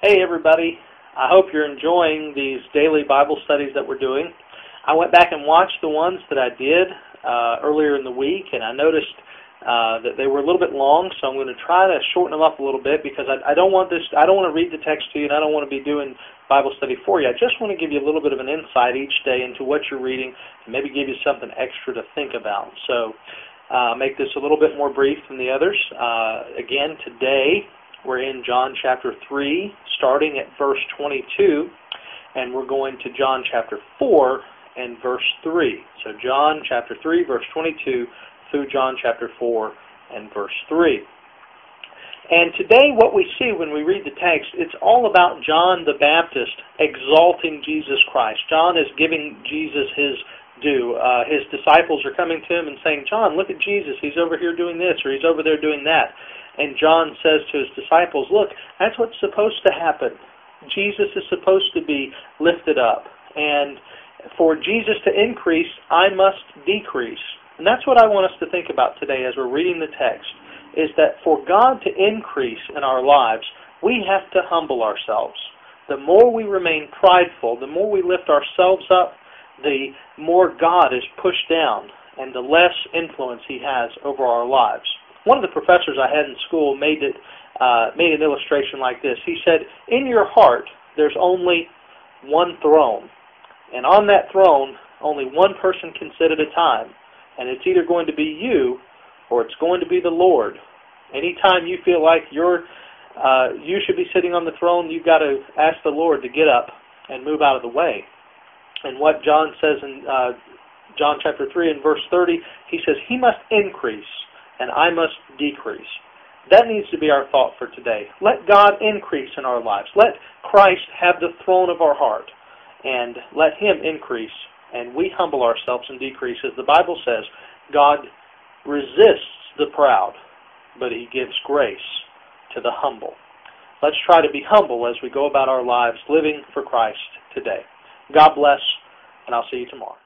Hey everybody, I hope you're enjoying these daily Bible studies that we're doing. I went back and watched the ones that I did earlier in the week, and I noticed that they were a little bit long, so I'm going to try to shorten them up a little bit because I don't want to read the text to you, and I don't want to be doing Bible study for you. I just want to give you a little bit of an insight each day into what you're reading and maybe give you something extra to think about. So make this a little bit more brief than the others. Again, today we're in John chapter 3, starting at verse 22, and we're going to John chapter 4 and verse 3. So John chapter 3, verse 22, through John chapter 4 and verse 3. And today what we see when we read the text, it's all about John the Baptist exalting Jesus Christ. John is giving Jesus his due. His disciples are coming to him and saying, John, look at Jesus. He's over here doing this, or he's over there doing that. And John says to his disciples, look, that's what's supposed to happen. Jesus is supposed to be lifted up. And for Jesus to increase, I must decrease. And that's what I want us to think about today as we're reading the text, is that for God to increase in our lives, we have to humble ourselves. The more we remain prideful, the more we lift ourselves up, the more God is pushed down and the less influence He has over our lives. One of the professors I had in school made an illustration like this. He said, in your heart, there's only one throne. And on that throne, only one person can sit at a time. And it's either going to be you or it's going to be the Lord. Anytime you feel like you should be sitting on the throne, you've got to ask the Lord to get up and move out of the way. And what John says in John chapter 3 and verse 30, he says, He must increase and I must decrease. That needs to be our thought for today. Let God increase in our lives. Let Christ have the throne of our heart. And let Him increase. And we humble ourselves and decrease. As the Bible says, God resists the proud, but He gives grace to the humble. Let's try to be humble as we go about our lives living for Christ today. God bless, and I'll see you tomorrow.